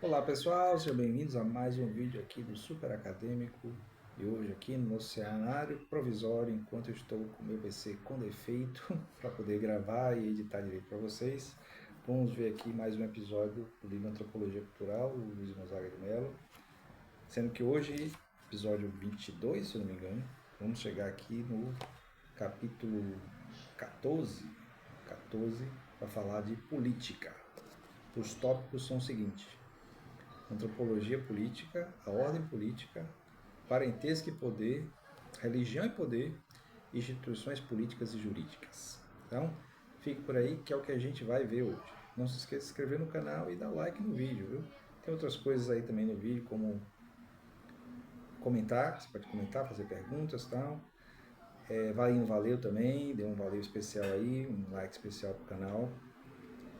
Olá pessoal, sejam bem-vindos a mais um vídeo aqui do Super Acadêmico. E hoje aqui no nosso cenário provisório, enquanto eu estou com o meu PC com defeito para poder gravar e editar direito para vocês, vamos ver aqui mais um episódio do livro Antropologia Cultural, do Luiz Gonzaga de Mello. Sendo que hoje, episódio 22, se eu não me engano, vamos chegar aqui no capítulo 14 para falar de política. Os tópicos são os seguintes: antropologia política, a ordem política, parentesco e poder, religião e poder, instituições políticas e jurídicas. Então, fique por aí que é o que a gente vai ver hoje. Não se esqueça de se inscrever no canal e dar like no vídeo, viu? Tem outras coisas aí também no vídeo, como comentar, você pode comentar, fazer perguntas e tal. Valeu também, dê um valeu especial aí, um like especial pro canal.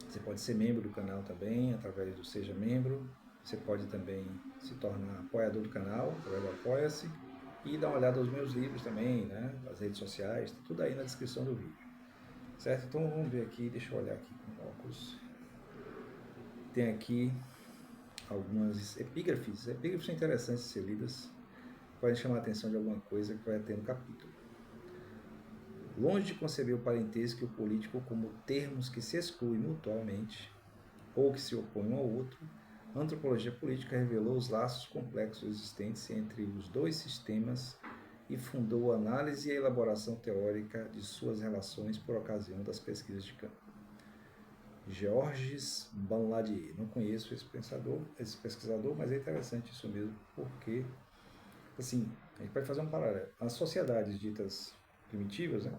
Você pode ser membro do canal também, através do Seja Membro. Você pode também se tornar apoiador do canal, através do Apoia-se. E dar uma olhada nos meus livros também, né? As redes sociais, tá tudo aí na descrição do vídeo. Certo? Então vamos ver aqui, deixa eu olhar aqui com óculos. Tem aqui algumas epígrafes. Epígrafes são interessantes de ser lidas. Podem chamar a atenção de alguma coisa que vai ter no capítulo. Longe de conceber o parentesco e o político como termos que se excluem mutuamente ou que se opõem um ao outro, a antropologia política revelou os laços complexos existentes entre os dois sistemas e fundou a análise e a elaboração teórica de suas relações por ocasião das pesquisas de campo. Georges Banladier. Não conheço esse pesquisador, mas é interessante isso mesmo, porque, assim, a gente pode fazer um paralelo. As sociedades ditas primitivas, né,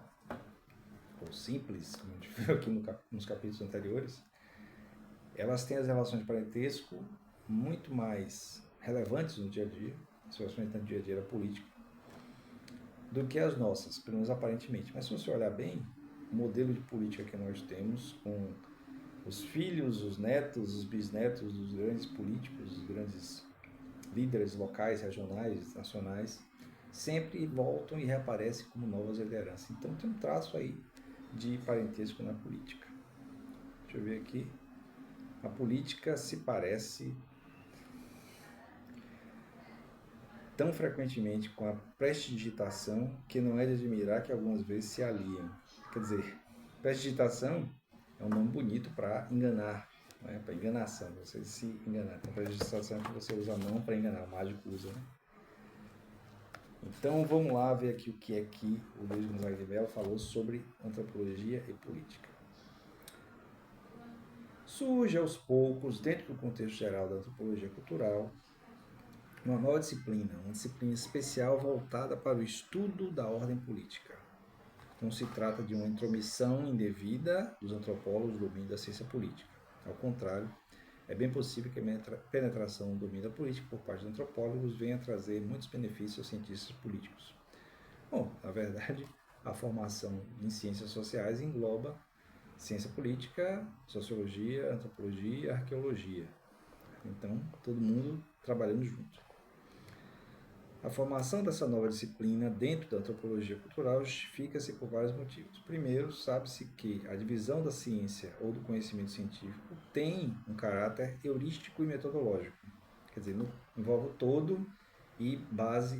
ou simples, como a gente viu aqui nos capítulos anteriores, elas têm as relações de parentesco muito mais relevantes no dia a dia, especialmente no dia a dia da política, do que as nossas, pelo menos aparentemente. Mas se você olhar bem, o modelo de política que nós temos, com os filhos, os netos, os bisnetos dos grandes políticos, dos grandes líderes locais, regionais, nacionais, sempre voltam e reaparecem como novas lideranças. Então tem um traço aí de parentesco na política. Deixa eu ver aqui. A política se parece tão frequentemente com a prestidigitação que não é de admirar que algumas vezes se aliam. Quer dizer, prestidigitação é um nome bonito para enganar, né? Para enganação, você se enganar. Então, prestidigitação é que você usa a mão para enganar, o mágico usa, né? Então vamos lá ver aqui o que o Luiz Gonzaga de Mello falou sobre antropologia e política. Surge aos poucos, dentro do contexto geral da antropologia cultural, uma nova disciplina, uma disciplina especial voltada para o estudo da ordem política. Não se trata de uma intromissão indevida dos antropólogos no domínio da ciência política. Ao contrário, é bem possível que a penetração no domínio da política por parte dos antropólogos venha a trazer muitos benefícios aos cientistas políticos. Bom, na verdade, a formação em ciências sociais engloba ciência política, sociologia, antropologia e arqueologia. Então, todo mundo trabalhando junto. A formação dessa nova disciplina dentro da antropologia cultural justifica-se por vários motivos. Primeiro, sabe-se que a divisão da ciência ou do conhecimento científico tem um caráter heurístico e metodológico. Quer dizer, envolve o todo e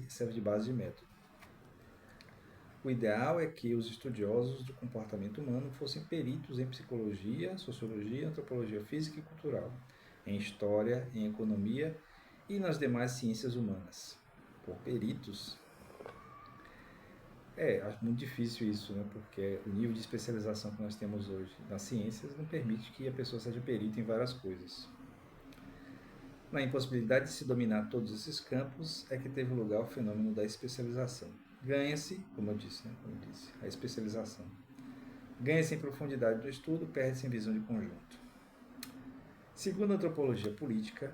serve de base de método. O ideal é que os estudiosos do comportamento humano fossem peritos em psicologia, sociologia, antropologia física e cultural, em história, em economia e nas demais ciências humanas. Por peritos. Acho muito difícil isso, né? Porque o nível de especialização que nós temos hoje nas ciências não permite que a pessoa seja perito em várias coisas. Na impossibilidade de se dominar todos esses campos é que teve lugar o fenômeno da especialização. Ganha-se, como eu disse, a especialização. Ganha-se em profundidade do estudo, perde-se em visão de conjunto. Segundo a antropologia política,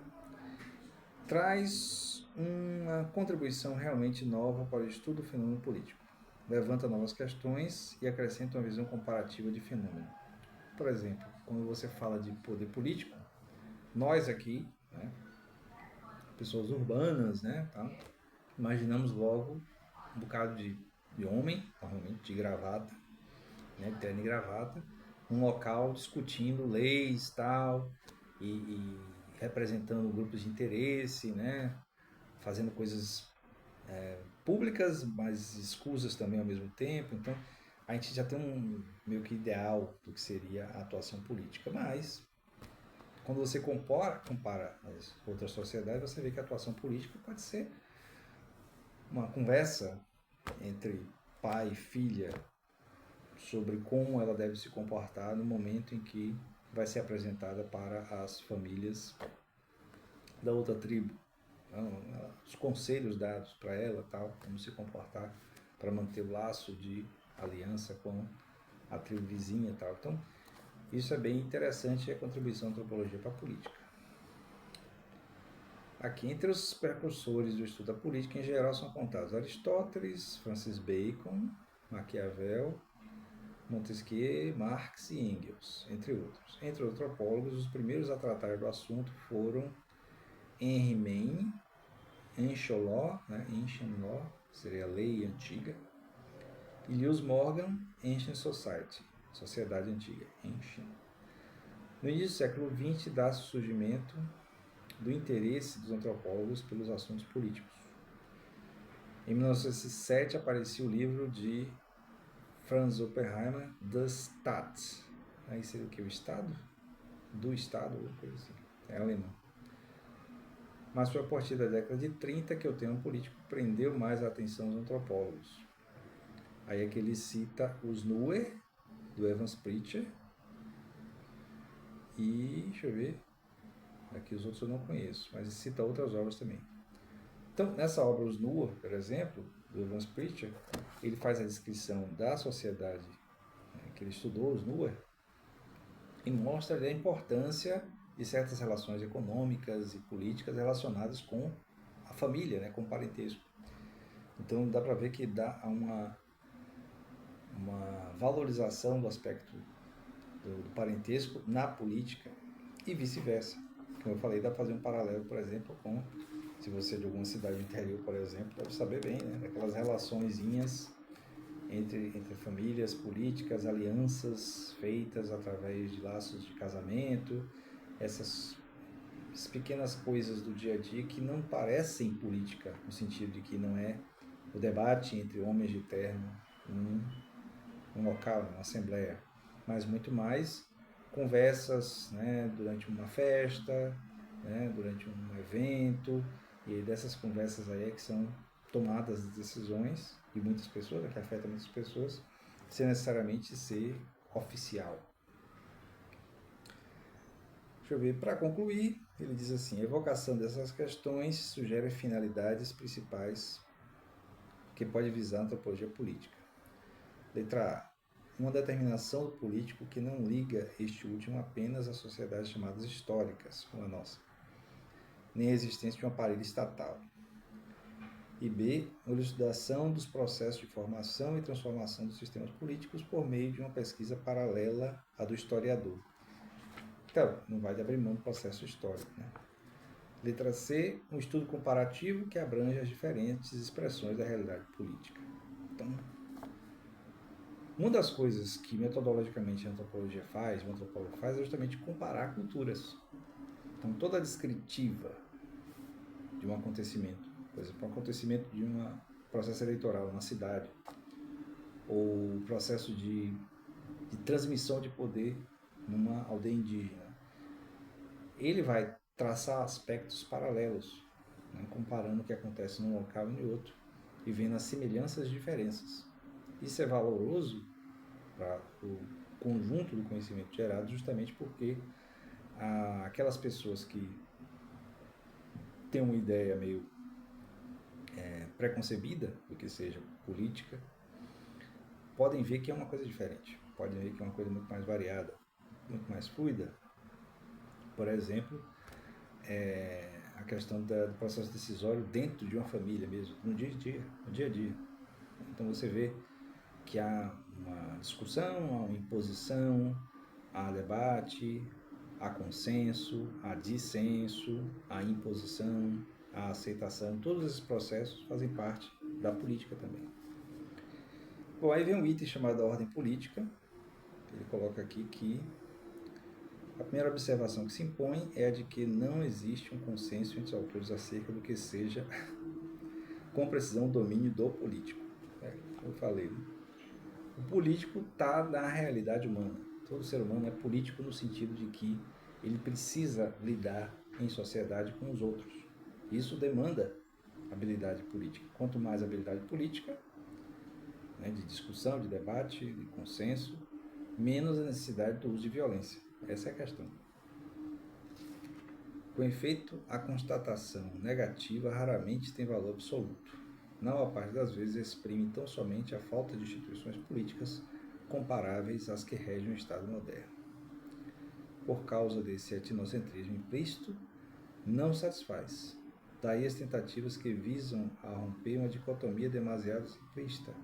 traz uma contribuição realmente nova para o estudo do fenômeno político. Levanta novas questões e acrescenta uma visão comparativa de fenômeno. Por exemplo, quando você fala de poder político, nós aqui, né, pessoas urbanas, né, tá, imaginamos logo um bocado de homem, normalmente de gravata, né, terno e gravata, num local discutindo leis tal, e representando grupos de interesse, né? Fazendo coisas públicas, mas escusas também ao mesmo tempo. Então, a gente já tem um meio que ideal do que seria a atuação política. Mas, quando você compara as outras sociedades, você vê que a atuação política pode ser uma conversa entre pai e filha sobre como ela deve se comportar no momento em que vai ser apresentada para as famílias da outra tribo. Então, os conselhos dados para ela, tal, como se comportar para manter o laço de aliança com a tribo vizinha, tal. Então, isso é bem interessante, a contribuição da antropologia para a política. Aqui, entre os precursores do estudo da política, em geral, são apontados Aristóteles, Francis Bacon, Maquiavel, Montesquieu, Marx e Engels, entre outros. Entre os antropólogos, os primeiros a tratar do assunto foram Henry Maine, Ancient Law, né? Ancient Law, seria a lei antiga, e Lewis Morgan, Ancient Society, sociedade antiga, Ancient. No início do século XX, dá-se o surgimento do interesse dos antropólogos pelos assuntos políticos. Em 1907 apareceu o livro de Franz Oppenheimer, The Staat. Aí seria o que? O Estado? Do Estado, ou coisa assim. É alemão. Mas foi a partir da década de 30 que o tema político prendeu mais a atenção dos antropólogos. Aí é que ele cita os Nuer, do Evans Pritchard, e, deixa eu ver, aqui os outros eu não conheço, mas ele cita outras obras também. Então, nessa obra, Os Nuer, por exemplo, do Evans Pritchard, ele faz a descrição da sociedade que ele estudou, os Nuer, e mostra a importância de certas relações econômicas e políticas relacionadas com a família, né, com o parentesco. Então dá para ver que dá uma valorização do aspecto do parentesco na política e vice-versa. Como eu falei, dá para fazer um paralelo, por exemplo, com, se você é de alguma cidade do interior, por exemplo, deve saber bem, né, daquelas relaçõezinhas entre famílias, políticas, alianças feitas através de laços de casamento, essas pequenas coisas do dia a dia que não parecem política, no sentido de que não é o debate entre homens de terno num local, numa assembleia, mas muito mais conversas, né, durante uma festa, né, durante um evento, e dessas conversas aí é que são tomadas as decisões de muitas pessoas, que afetam muitas pessoas, sem necessariamente ser oficial. Deixa eu ver, para concluir, ele diz assim: a evocação dessas questões sugere finalidades principais que pode visar a antropologia política. Letra A. Uma determinação do político que não liga este último apenas a sociedades chamadas históricas, como a nossa, nem a existência de um aparelho estatal. E B. Uma elucidação dos processos de formação e transformação dos sistemas políticos por meio de uma pesquisa paralela à do historiador. Então, não vai abrir mão do processo histórico, né? Letra C. Um estudo comparativo que abrange as diferentes expressões da realidade política. Então, uma das coisas que metodologicamente a antropologia faz, o antropólogo faz, é justamente comparar culturas. Então, toda a descritiva de um acontecimento, por exemplo, um acontecimento de um processo eleitoral numa cidade, ou processo de transmissão de poder numa aldeia indígena, ele vai traçar aspectos paralelos, né, comparando o que acontece num local e no outro, e vendo as semelhanças e diferenças. Isso é valoroso para o conjunto do conhecimento gerado, justamente porque aquelas pessoas que têm uma ideia meio preconcebida do que seja política, podem ver que é uma coisa diferente, podem ver que é uma coisa muito mais variada, muito mais fluida. Por exemplo, a questão do processo decisório dentro de uma família mesmo, no dia a dia. Então você vê que há uma discussão, há uma imposição, há debate, há consenso, há dissenso, há imposição, há aceitação. Todos esses processos fazem parte da política também. Bom, aí vem um item chamado ordem política. Ele coloca aqui que A primeira observação que se impõe é a de que não existe um consenso entre os autores acerca do que seja, com precisão, o domínio do político. Como eu falei, né? O político está na realidade humana. Todo ser humano é político no sentido de que ele precisa lidar em sociedade com os outros. Isso demanda habilidade política. Quanto mais habilidade política, né, de discussão, de debate, de consenso, menos a necessidade do uso de violência. Essa é a questão. Com efeito, a constatação negativa raramente tem valor absoluto. Na maior parte das vezes exprime tão somente a falta de instituições políticas comparáveis às que regem o Estado moderno. Por causa desse etnocentrismo implícito, não satisfaz. Daí as tentativas que visam a romper uma dicotomia demasiado simplista,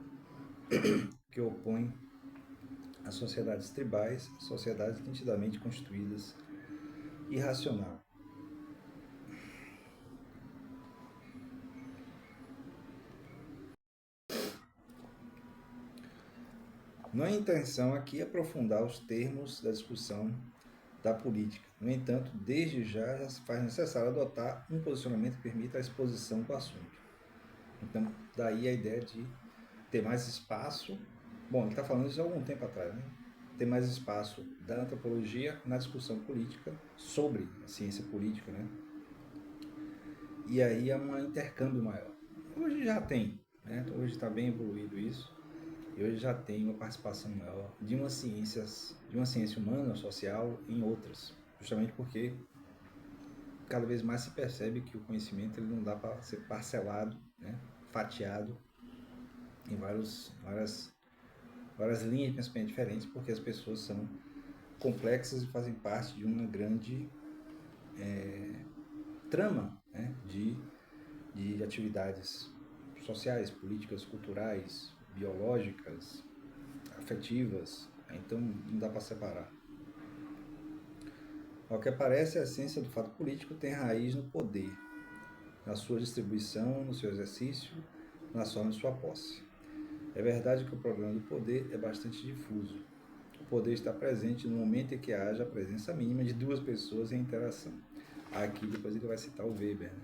que opõe as sociedades tribais a sociedades nitidamente constituídas e racional. Não é intenção aqui aprofundar os termos da discussão da política. No entanto, desde já se faz necessário adotar um posicionamento que permita a exposição do assunto. Então, daí a ideia de ter mais espaço. Bom, ele está falando isso há algum tempo atrás, né? Ter mais espaço da antropologia na discussão política sobre a ciência política, né? E aí é um intercâmbio maior. Hoje já tem, né? Hoje está bem evoluído isso. E hoje já tem uma participação maior de uma ciência humana, social, em outras. Justamente porque cada vez mais se percebe que o conhecimento ele não dá para ser parcelado, né? Fatiado em várias linhas de pensamento diferentes, porque as pessoas são complexas e fazem parte de uma grande trama, né? de atividades sociais, políticas, culturais, biológicas, afetivas. Então não dá para separar. Ao que parece, a essência do fato político tem raiz no poder, na sua distribuição, no seu exercício, na forma de sua posse. É verdade que o problema do poder é bastante difuso. O poder está presente no momento em que haja a presença mínima de duas pessoas em interação. Aqui depois ele vai citar o Weber, né?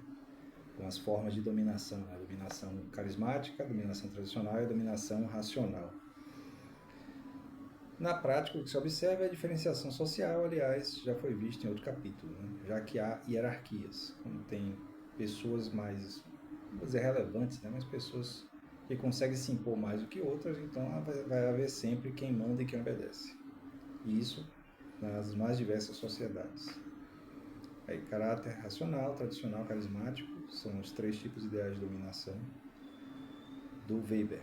Com as formas de dominação, a dominação carismática, a dominação tradicional e a dominação racional. Na prática, o que se observa é a diferenciação social, aliás, já foi visto em outro capítulo, né? Já que há hierarquias, quando tem pessoas mais, vou dizer relevantes, né? Mas pessoas que conseguem se impor mais do que outras, então vai haver sempre quem manda e quem obedece. E isso nas mais diversas sociedades. Aí, caráter racional, tradicional, carismático, são os três tipos ideais de dominação do Weber.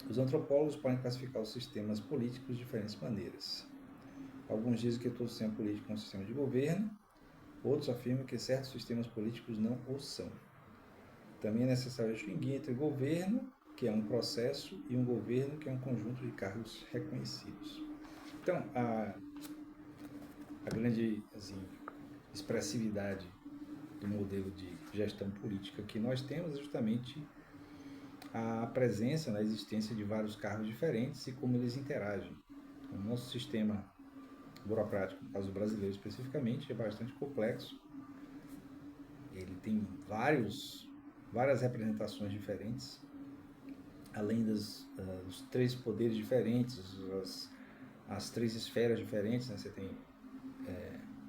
Os antropólogos podem classificar os sistemas políticos de diferentes maneiras. Alguns dizem que todo sistema político é um sistema de governo, outros afirmam que certos sistemas políticos não o são. Também é necessário distinguir entre governo, que é um processo, e um governo, que é um conjunto de cargos reconhecidos. Então, a grande expressividade do modelo de gestão política que nós temos é justamente a presença, a existência de vários cargos diferentes e como eles interagem. O nosso sistema burocrático, no caso brasileiro especificamente, é bastante complexo. Ele tem várias representações diferentes, além dos três poderes diferentes, as três esferas diferentes, né? Você tem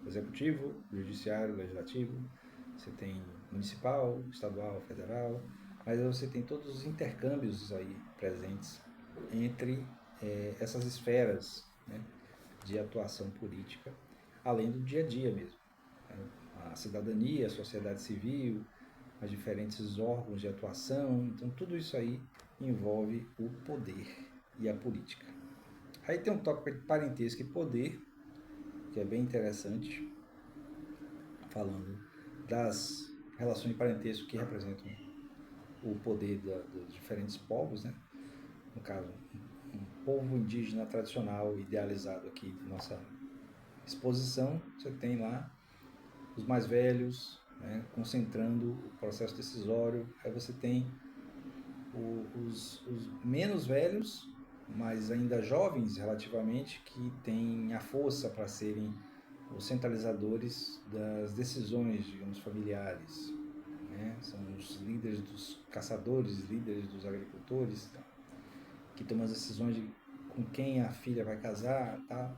o executivo, o judiciário, o legislativo, você tem municipal, estadual, federal, mas você tem todos os intercâmbios aí presentes entre essas esferas, né, de atuação política, além do dia a dia mesmo. A cidadania, a sociedade civil, os diferentes órgãos de atuação, então tudo isso aí envolve o poder e a política. Aí tem um tópico de parentesco e poder, que é bem interessante, falando das relações de parentesco que representam o poder dos diferentes povos, né? No caso, um povo indígena tradicional idealizado aqui de nossa exposição, você tem lá os mais velhos, né, concentrando o processo decisório, aí você tem os menos velhos mas ainda jovens relativamente, que têm a força para serem os centralizadores das decisões, digamos, familiares, né? São os líderes dos caçadores, líderes dos agricultores, tá? Que tomam as decisões de com quem a filha vai casar, tá?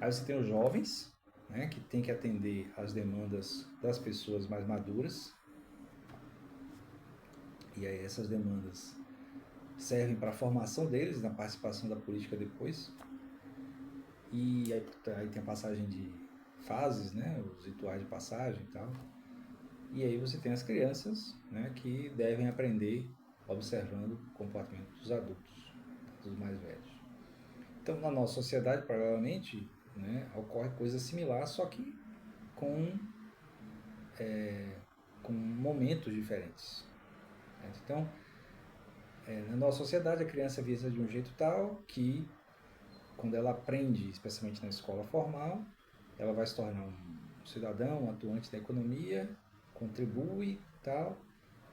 Aí você tem os jovens, né, que tem que atender às demandas das pessoas mais maduras, e aí essas demandas servem para a formação deles, na participação da política depois. E aí tem a passagem de fases, né, os rituais de passagem e tal. E aí você tem as crianças, né, que devem aprender observando o comportamento dos adultos, dos mais velhos. Então, na nossa sociedade, provavelmente, né, ocorre coisa similar, só que com, com momentos diferentes. Então, na nossa sociedade, a criança é vista de um jeito tal que, quando ela aprende, especialmente na escola formal, ela vai se tornar um cidadão, um atuante da economia, contribui tal.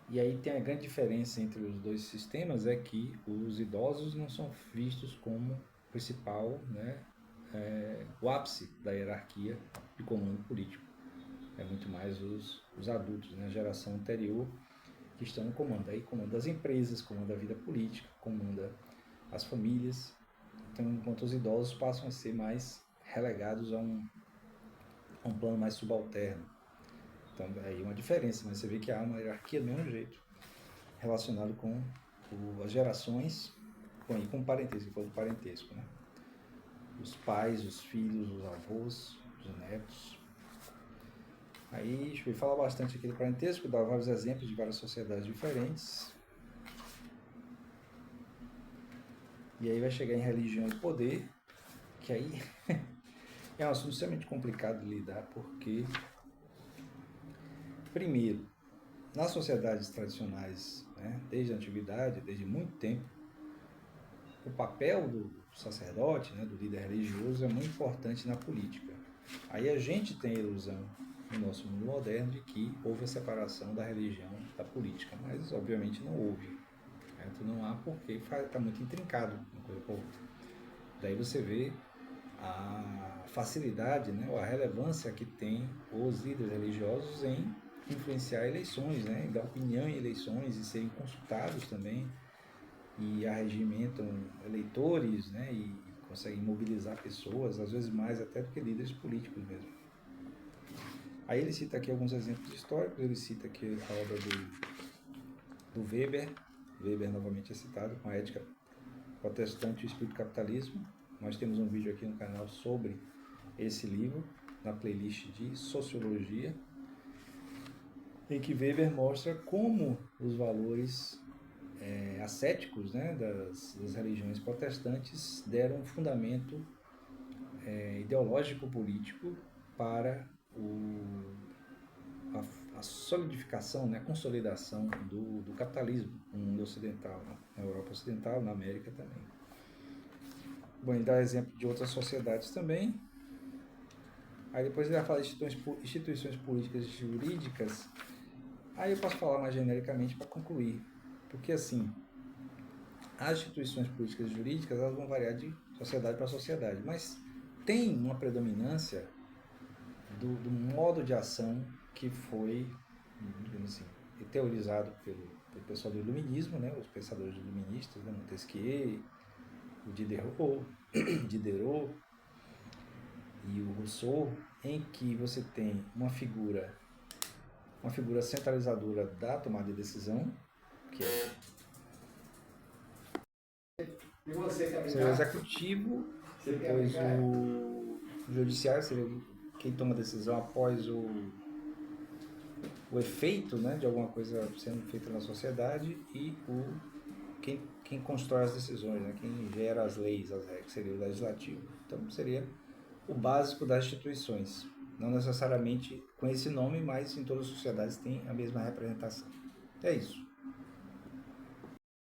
E aí tem a grande diferença entre os dois sistemas, é que os idosos não são vistos como principal, né, o ápice da hierarquia de comando político. É muito mais os adultos, né, a geração anterior, que estão no comando. Aí comanda as empresas, comanda a vida política, comanda as famílias. Então, enquanto os idosos passam a ser mais relegados a um plano mais subalterno. Então, aí uma diferença, mas você vê que há uma hierarquia do mesmo jeito, relacionado com as gerações, com o parentesco, com o parentesco, né? Os pais, os filhos, os avós, os netos. Aí, deixa eu falar bastante aqui do parentesco, dar vários exemplos de várias sociedades diferentes. E aí vai chegar em religião e poder, que aí é um assunto extremamente complicado de lidar, porque, primeiro, nas sociedades tradicionais, né, desde a antiguidade, desde muito tempo, o papel do sacerdote, né, do líder religioso, é muito importante na política. Aí a gente tem a ilusão, no nosso mundo moderno, de que houve a separação da religião da política, mas obviamente não houve. Então não há porque está muito intrincado uma coisa com a outra. Daí você vê a facilidade, né, ou a relevância que tem os líderes religiosos em influenciar eleições, né, em dar opinião em eleições e serem consultados também, e arregimentam eleitores, né, e conseguem mobilizar pessoas, às vezes mais até do que líderes políticos mesmo. Aí ele cita aqui alguns exemplos históricos, ele cita aqui a obra do Weber. Weber novamente é citado, com a Ética Protestante e o Espírito do Capitalismo. Nós temos um vídeo aqui no canal sobre esse livro, na playlist de Sociologia, em que Weber mostra como os valores ascéticos, né, das religiões protestantes deram um fundamento ideológico-político para a solidificação, né, a consolidação do capitalismo no mundo ocidental, na Europa Ocidental, na América também. Bom, ele dá exemplo de outras sociedades também. Aí depois ele vai falar de instituições políticas e jurídicas. Aí eu posso falar mais genericamente para concluir. Porque assim, as instituições políticas e jurídicas elas vão variar de sociedade para sociedade, mas tem uma predominância do modo de ação que foi, digamos assim, teorizado pelo pessoal do iluminismo, né, os pensadores iluministas, né, Montesquieu, o Diderot e o Rousseau, em que você tem uma figura centralizadora da tomada de decisão, que seria o executivo, depois o judiciário seria quem toma a decisão após o efeito, né, de alguma coisa sendo feita na sociedade, e quem constrói as decisões, né, quem gera as leis, as regras, seria o legislativo. Então seria o básico das instituições. Não necessariamente com esse nome, mas em todas as sociedades tem a mesma representação. É isso.